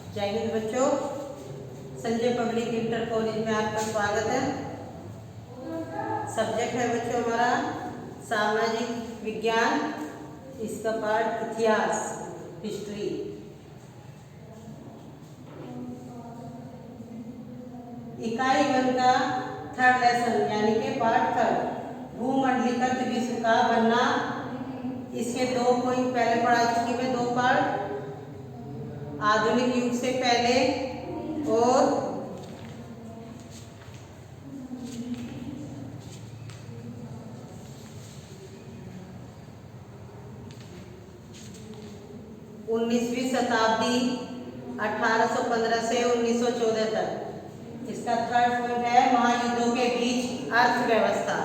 जय हिंद बच्चों। Sanjay public inter college में आपका स्वागत है। सब्जेक्ट है बच्चों हमारा सामाजिक विज्ञान, इसका पार्ट इतिहास, हिस्ट्री। इकाई 1 का थर्ड लेसन यानी कि पार्ट थर्ड, भूमंडलीकृत विश्व का बनना। इसके 2 पॉइंट पहले पढ़ा चुकी मैं, 2 पार्ट, आधुनिक युग से पहले और उन्नीसवीं शताब्दी 1815 से 1914 तक। इसका थर्ड पॉइंट है महायुद्धों के बीच अर्थव्यवस्था,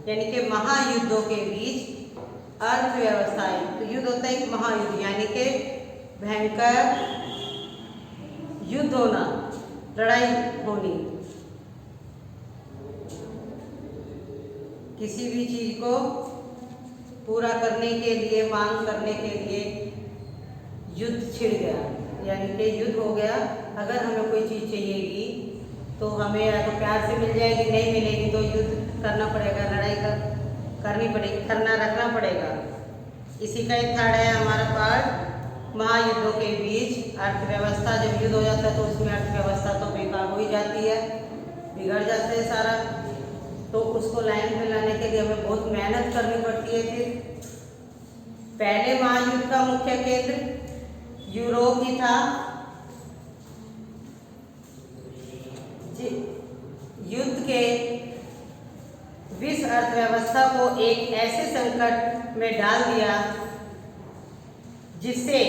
यानी कि महायुद्धों के बीच अर्थव्यवस्थाएं। तो युद्ध होता है एक महायुद्ध, यानी कि भयंकर युद्ध होना, लड़ाई होनी, किसी भी चीज को पूरा करने के लिए, मांग करने के लिए युद्ध छिड़ गया, यानी कि युद्ध हो गया। अगर हमें कोई चीज चाहिएगी तो हमें या तो प्यार से मिल जाएगी, नहीं मिलेगी तो युद्ध करना पड़ेगा, लड़ाई करनी पड़ेगी, करना रखना पड़ेगा। इसी का एक थर्ड है हमारा पार्ट महायुद्धों के बीच अर्थव्यवस्था। जब युद्ध हो जाता है तो उसमें अर्थव्यवस्था तो बेकार हो ही जाती है, बिगड़ जाता है सारा। तो उसको लाइन में लाने के लिए हमें बहुत मेहनत करनी पड़ती है। फिर पहले महायुद्ध का मुख्य केंद्र यूरोप ही था। युद्ध के विश्व अर्थव्यवस्था को एक ऐसे संकट में डाल दिया जिससे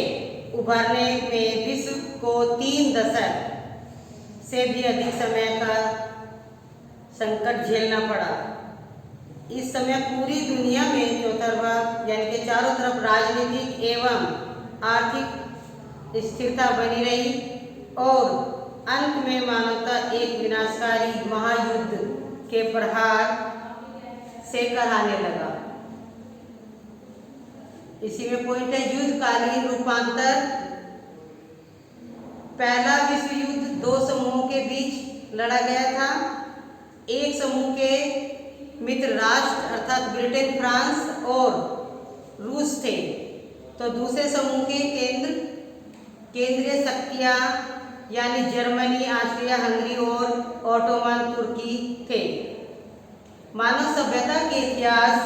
उभरने में विश्व को 3 दशक से भी अधिक समय का संकट झेलना पड़ा। इस समय पूरी दुनिया में चौतरफा यानी कि चारों तरफ राजनीतिक एवं आर्थिक स्थिरता बनी रही और अंत में मानवता एक विनाशकारी महायुद्ध के प्रहार से कराने लगा। इसी में पॉइंट है युद्धकालीन रूपांतर। पहला विश्व युद्ध 2 समूहों के बीच लड़ा गया था। एक समूह के मित्र राष्ट्र अर्थात ब्रिटेन, फ्रांस और रूस थे, तो दूसरे समूह के केंद्रीय शक्तियां यानी जर्मनी, ऑस्ट्रिया हंगरी और ऑटोमन तुर्की थे। मानव सभ्यता के इतिहास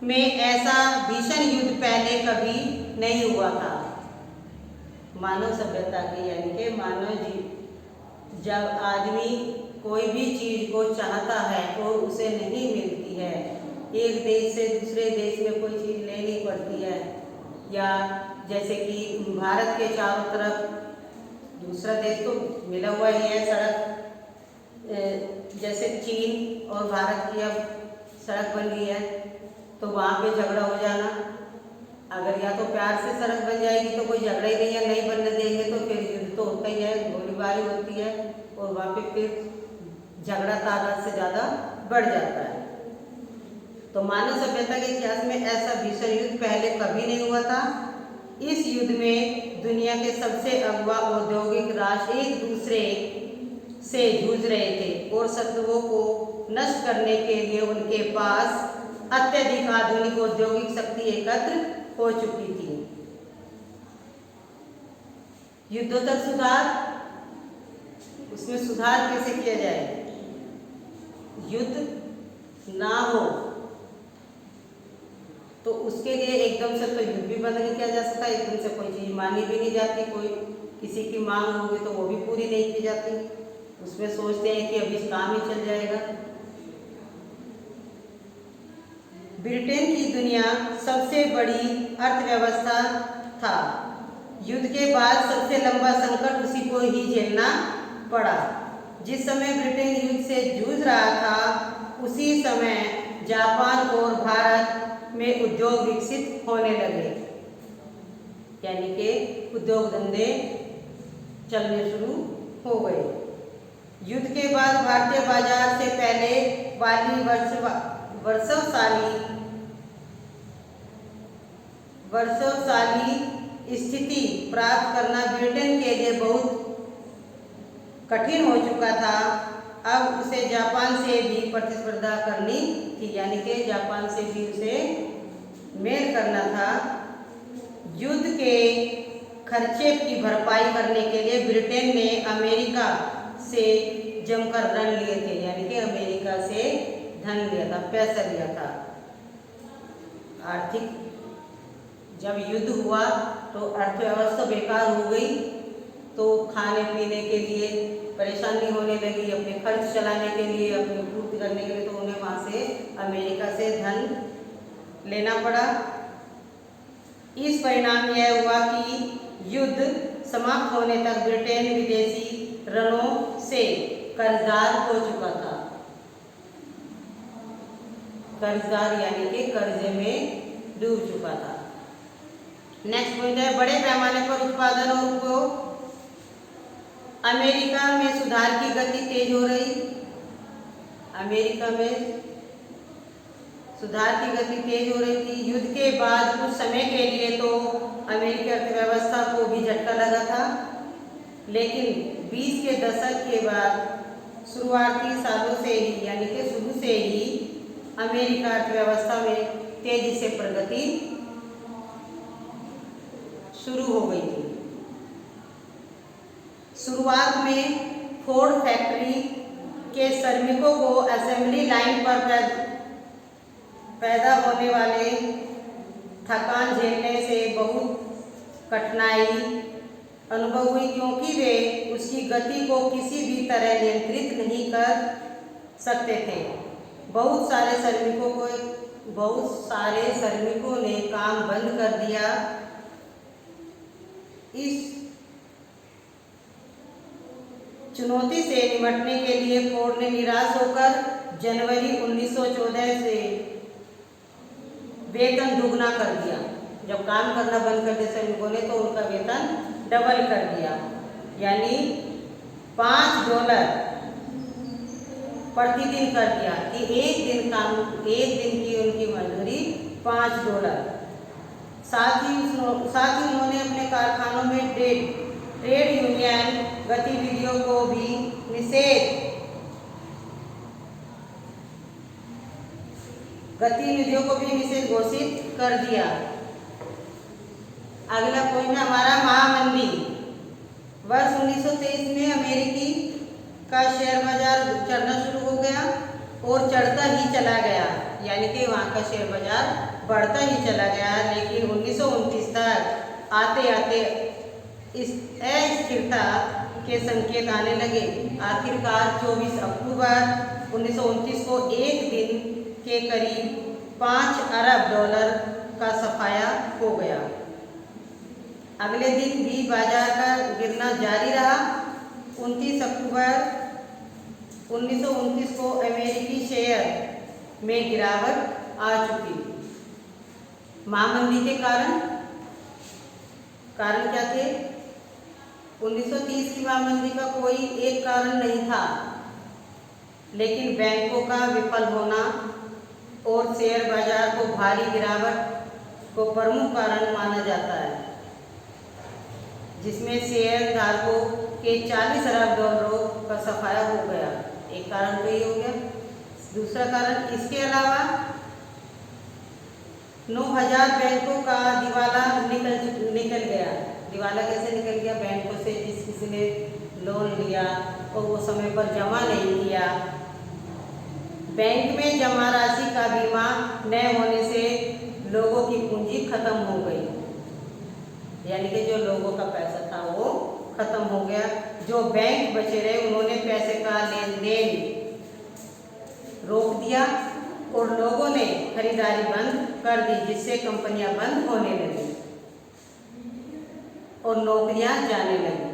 में ऐसा भीषण युद्ध पहले कभी नहीं हुआ था। मानव सभ्यता के यानी कि मानव जीव, जब आदमी कोई भी चीज को चाहता है और उसे नहीं मिलती है, एक देश से दूसरे देश में कोई चीज लेनी पड़ती है, या जैसे कि भारत के चारों तरफ दूसरा देश तो मिला हुआ ही है सड़क, जैसे चीन और भारत की अब सड़क बन गई है, तो वहाँ पे झगड़ा हो जाना। अगर या तो प्यार से सड़क बन जाएगी तो कोई झगड़ा ही नहीं है, नहीं बनने देंगे तो फिर युद्ध तो होता ही है, गोलीबारी होती है और वहाँ पे फिर झगड़ा तादाद से ज़्यादा बढ़ जाता है। तो मानव सभ्यता के इतिहास में ऐसा भीषण युद्ध पहले कभी नहीं हुआ था। इस युद्ध में दुनिया के सबसे अगवा औद्योगिक राष्ट्र एक दूसरे से जूझ रहे थे और शत्रुओं को नष्ट करने के लिए उनके पास अत्यधिक आधुनिक औद्योगिक शक्ति एकत्र हो चुकी थी। युद्धोत्तर सुधार, उसमें सुधार कैसे किया जाए? युद्ध ना हो तो उसके लिए एकदम से तो युद्ध भी बंद नहीं किया जा सकता, एकदम से कोई चीज मानी भी नहीं जाती। कोई किसी की मांग होगी तो वो भी पूरी नहीं की जाती, उसमें सोचते हैं कि अभी काम ही चल जाएगा। ब्रिटेन की दुनिया सबसे बड़ी अर्थव्यवस्था था। युद्ध के बाद सबसे लंबा संकट उसी को ही झेलना पड़ा। जिस समय ब्रिटेन युद्ध से जूझ रहा था उसी समय जापान और भारत में उद्योग विकसित होने लगे, यानी कि उद्योग धंधे चलने शुरू हो गए। युद्ध के बाद भारतीय बाजार से पहले वाली वर्षावशाली स्थिति प्राप्त करना ब्रिटेन के लिए बहुत कठिन हो चुका था। अब उसे जापान से भी प्रतिस्पर्धा करनी थी, यानी कि जापान से भी उसे मेल करना था। युद्ध के खर्चे की भरपाई करने के लिए ब्रिटेन ने अमेरिका से जमकर ऋण लिए थे, यानी कि अमेरिका से धन लिया था, पैसा लिया था। आर्थिक जब युद्ध हुआ तो अर्थव्यवस्था बेकार हो गई, तो खाने पीने के लिए परेशानी होने लगी, अपने खर्च चलाने के लिए, अपनी पूर्ति करने के लिए, तो उन्हें वहाँ से अमेरिका से धन लेना पड़ा। इस परिणाम यह हुआ कि युद्ध समाप्त होने तक ब्रिटेन विदेशी ऋणों से कर्जदार हो चुका था। कर्जदार यानी कि कर्जे में डूब चुका था। नेक्स्ट पॉइंट है बड़े पैमाने पर उत्पादन और उपयोग। अमेरिका में सुधार की गति तेज हो रही। अमेरिका में सुधार की गति तेज हो रही थी। युद्ध के बाद कुछ समय के लिए तो अमेरिकी अर्थव्यवस्था को भी झटका लगा था, लेकिन 20 के दशक के बाद शुरुआती सालों से ही, यानी कि शुरू से ही अमेरिका अर्थव्यवस्था में तेजी से प्रगति शुरू हो गई थी। शुरुआत में फोर्ड फैक्ट्री के श्रमिकों को असेंबली लाइन पर पैदा होने वाले थकान झेलने से बहुत कठिनाई अनुभव हुई, क्योंकि वे उसकी गति को किसी भी तरह नियंत्रित नहीं कर सकते थे। बहुत सारे श्रमिकों ने काम बंद कर दिया। इस चुनौती से निपटने के लिए फोर्ड ने निराश होकर जनवरी 1914 से वेतन दुगना कर दिया। जब काम करना बंद कर दिया श्रमिकों ने, तो उनका वेतन डबल कर दिया, यानी $5 प्रतिदिन कर दिया कि एक दिन की उनकी मजदूरी $5। साथ ही उन्होंने अपने कारखानों में ट्रेड यूनियन गतिविधियों को भी निषेध घोषित कर दिया। अगला पॉइंट है हमारा महामंदी। वर्ष 1923 में अमेरिकी का शेयर बाजार चढ़ना शुरू हो गया और चढ़ता ही चला गया, यानी कि वहाँ का शेयर बाजार बढ़ता ही चला गया। लेकिन 1929 तक आते आते इस अस्थिरता के संकेत आने लगे। आखिरकार 24 अक्टूबर 1929 को एक दिन के करीब $5 अरब का सफाया हो गया। अगले दिन भी बाजार का गिरना जारी रहा। 29 अक्टूबर 1929 को अमेरिकी शेयर में गिरावट आ चुकी। महामंदी के कारण क्या थे? 1930 की महामंदी का कोई एक कारण नहीं था, लेकिन बैंकों का विफल होना और शेयर बाजार को भारी गिरावट को प्रमुख कारण माना जाता है, जिसमें शेयर धारकों के $40 अरब का सफाया हो गया। एक कारण तो ये हो गया। दूसरा कारण, इसके अलावा 9,000 बैंकों का दिवाला निकल गया। दिवाला कैसे निकल गया? बैंकों से किसी ने लोन लिया और वो समय पर जमा नहीं किया। बैंक में जमा राशि का बीमा न होने से लोगों की पूंजी खत्म हो गई, यानी कि जो लोगों का पैसा था वो खत्म हो गया। जो बैंक बचे रहे उन्होंने पैसे का लेन देन रोक दिया और लोगों ने खरीदारी बंद कर दी, जिससे कंपनियां बंद होने लगी और नौकरियां जाने लगी।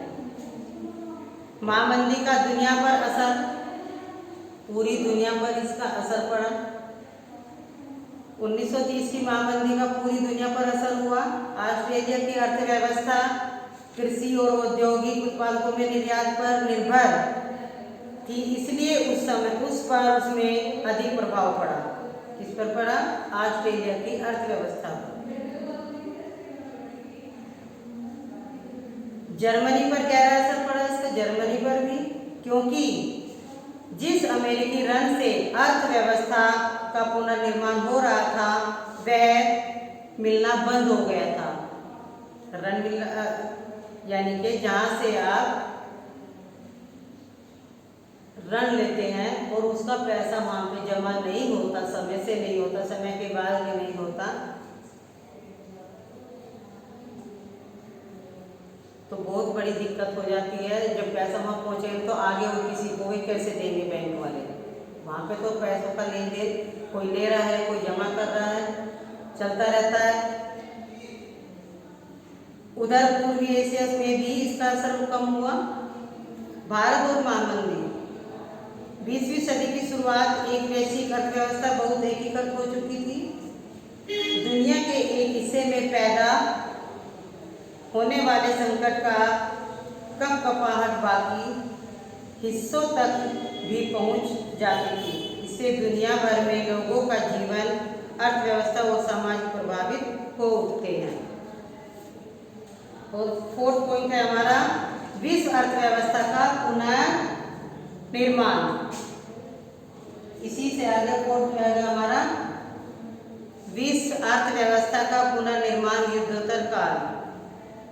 महामंदी का दुनिया पर असर, पूरी दुनिया पर इसका असर पड़ा। 1930 की महामंदी का पूरी दुनिया पर असर हुआ। ऑस्ट्रेलिया की अर्थव्यवस्था कृषि और औद्योगिक उत्पादों में निर्यात पर निर्भर थी, इसलिए उसमें अधिक प्रभाव पड़ा। किस पर पड़ा? ऑस्ट्रेलिया की अर्थव्यवस्था पर। जर्मनी पर गहरा असर पड़ा इसका, जर्मनी पर भी, क्योंकि जिस अमेरिकी रण से अर्थव्यवस्था का पुनर्निर्माण हो रहा था वह मिलना बंद हो गया था। रण मिलना यानी कि जहाँ से आप ऋण लेते हैं और उसका पैसा वहाँ पे जमा नहीं होता, समय से नहीं होता, समय के बाद में नहीं होता, तो बहुत बड़ी दिक्कत हो जाती है। जब पैसा वहाँ पहुँचेगा तो आगे वो किसी को भी कैसे देंगे बैंक वाले। वहाँ पे तो पैसों का लेन देन कोई ले रहा है, कोई जमा कर रहा है, चलता रहता है। उधर पूर्वी एशिया में भी इसका असर कम हुआ। भारत और महामंदी 20वीं सदी की शुरुआत एक वैश्विक अर्थव्यवस्था बहुत एकीकृत हो चुकी थी। दुनिया के एक हिस्से में पैदा होने वाले संकट का कपकपाहट बाकी हिस्सों तक भी पहुंच जाती थी। इससे दुनिया भर में लोगों का जीवन, अर्थव्यवस्था और समाज प्रभावित हो उठते हैं। और फोर्थ पॉइंट है हमारा विश्व अर्थव्यवस्था का पुनर्निर्माण। इसी से आगे फोर्थ में आएगा हमारा विश्व अर्थव्यवस्था का पुनर्निर्माण युद्धोत्तर काल।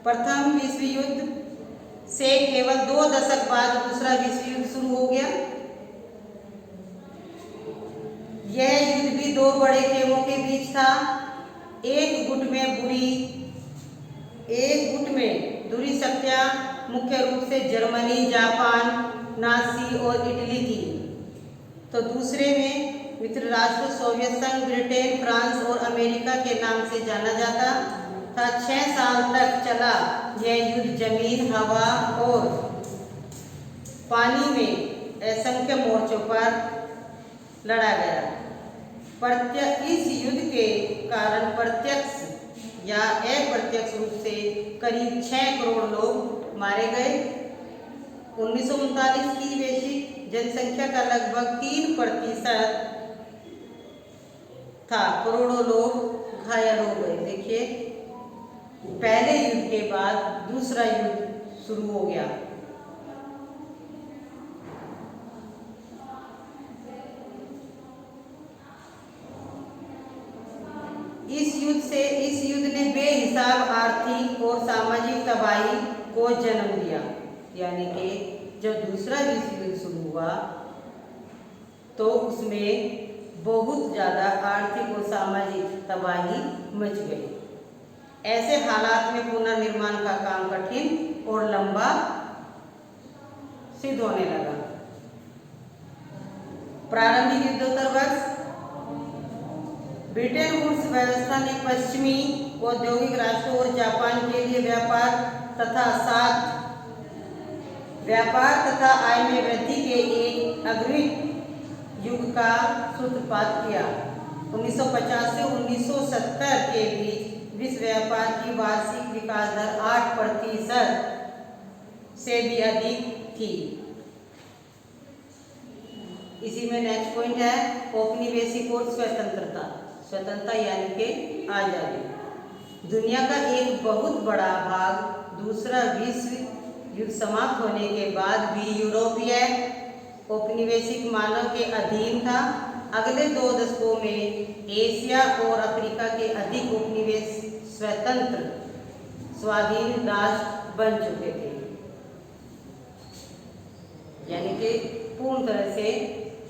प्रथम विश्व युद्ध से केवल 2 दशक बाद दूसरा विश्व युद्ध शुरू हो गया। यह युद्ध भी 2 बड़े खेमों के बीच था। एक गुट में दूरी शक्तियां मुख्य रूप से जर्मनी, जापान, नाजी और इटली थी, तो दूसरे में मित्र राष्ट्र सोवियत संघ, ब्रिटेन, फ्रांस और अमेरिका के नाम से जाना जाता था। 6 साल तक चला यह युद्ध जमीन, हवा और पानी में असंख्य मोर्चों पर लड़ा गया। इस युद्ध के कारण प्रत्यक्ष या अप्रत्यक्ष रूप से करीब 6 करोड़ लोग मारे गए। 1939 की वैश्विक जनसंख्या का लगभग 3% था। करोड़ों लोग घायल हो गए। देखिए, पहले युद्ध के बाद दूसरा युद्ध शुरू हो गया। इस युद्ध ने बेहिसाब आर्थिक और सामाजिक तबाही को जन्म दिया। यानी कि जब दूसरा विश्व युद्ध शुरू हुआ तो उसमें बहुत ज़्यादा आर्थिक और सामाजिक तबाही मच गई। ऐसे हालात में पुनर्निर्माण का काम कठिन और लंबा सिद्ध होने लगा। प्रारंभिक युद्धोत्तर वर्ष ब्रिटेन वुड्स व्यवस्था ने पश्चिमी औद्योगिक राष्ट्रों और जापान के लिए व्यापार तथा आय में वृद्धि के एक अग्रणी युग का सूत्रपात किया। 1950 से 1970 के बीच विश्व व्यापार की वार्षिक विकास दर 8% से भी अधिक थी। इसी में नेक्स्ट पॉइंट है औपनिवेशिक और स्वतंत्रता। स्वतंत्रता यानी कि आजादी। दुनिया का एक बहुत बड़ा भाग दूसरा विश्व युद्ध समाप्त होने के बाद भी यूरोपीय औपनिवेशिक मानव के अधीन था। अगले 2 दशकों में एशिया और अफ्रीका के अधिक उपनिवेश स्वतंत्र स्वाधीन राष्ट्र बन चुके थे, यानी कि पूर्ण तरह से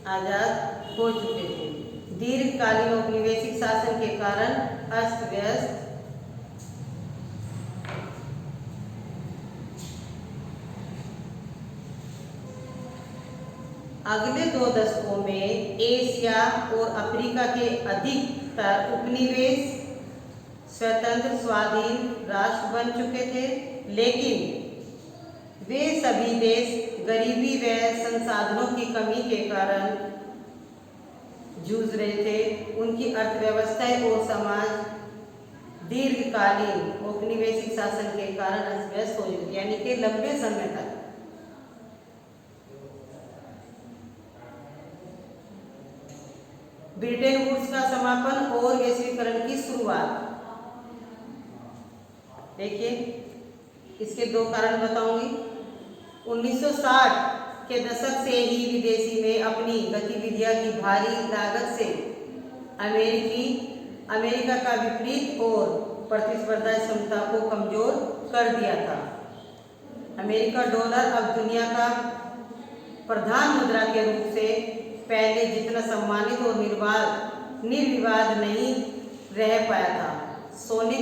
आजाद हो चुके थे। दीर्घकालीन औपनिवेशिक शासन के कारण अस्त व्यस्त अगले 2 दशकों में एशिया और अफ्रीका के अधिकतर उपनिवेश स्वतंत्र स्वाधीन राष्ट्र बन चुके थे, लेकिन वे सभी देश गरीबी व संसाधनों की कमी के कारण जूझ रहे थे। उनकी अर्थव्यवस्थाएं और समाज दीर्घकालीन औपनिवेशिक शासन के कारण अस्त व्यस्त हो चुके, यानी कि लंबे समय तक। ब्रिटेन वुड्स का समापन और वैश्वीकरण की शुरुआत। देखिए, इसके दो कारण बताऊंगी। 1960 के दशक से ही विदेशी में अपनी गतिविधियां की भारी लागत से अमेरिका का विपरीत और प्रतिस्पर्धा क्षमता को कमजोर कर दिया था। अमेरिका डॉलर अब दुनिया का प्रधान मुद्रा के रूप से पहले जितना सम्मानित और निर्विवाद नहीं रह पाया था। सोने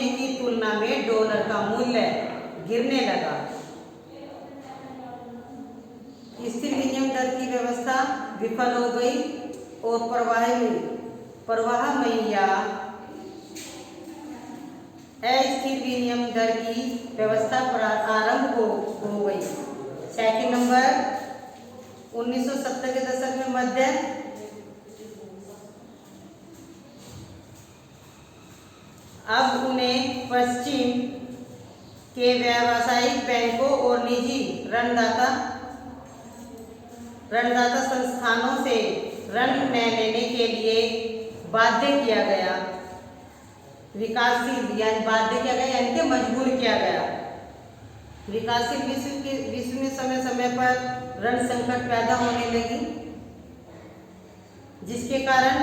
की तुलना में डॉलर का मूल्य गिरने लगा। स्थिर विनिमय दर की व्यवस्था विफल हो गई और प्रवाहमयी या अस्थिर विनिमय दर की व्यवस्था आरंभ हो गई। सेकंड नंबर, 1970 के दशक में मध्य अब उन्हें पश्चिम के व्यावसायिक बैंकों और निजी ऋणदाता संस्थानों से ऋण न लेने के लिए बाध्य किया गया। यानी कि मजबूर किया गया। विकासशील विश्व में समय समय पर ऋण संकट पैदा होने लगी, जिसके कारण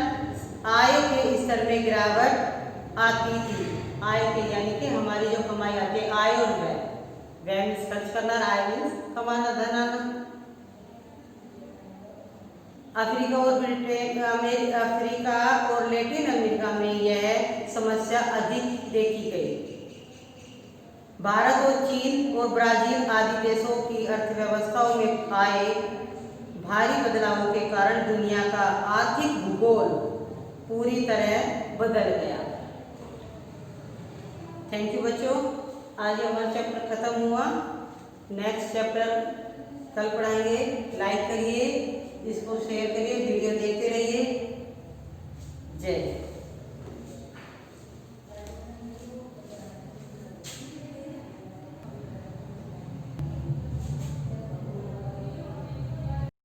आय के स्तर में गिरावट आती थी। आय के यानी कि हमारी जो कमाई आती है, आय और व्यय मीन्स खर्च करना, आय मीन्स कमाना, धन आना। अफ्रीका और लैटिन अमेरिका में यह समस्या अधिक देखी गई। भारत और चीन और ब्राजील आदि देशों की अर्थव्यवस्थाओं में आए भारी बदलावों के कारण दुनिया का आर्थिक भूगोल पूरी तरह बदल गया। थैंक यू बच्चों, आज हमारा चैप्टर खत्म हुआ। नेक्स्ट चैप्टर कल पढ़ाएंगे। लाइक करिए, इसको शेयर करिए, वीडियो देखते रहिए। जय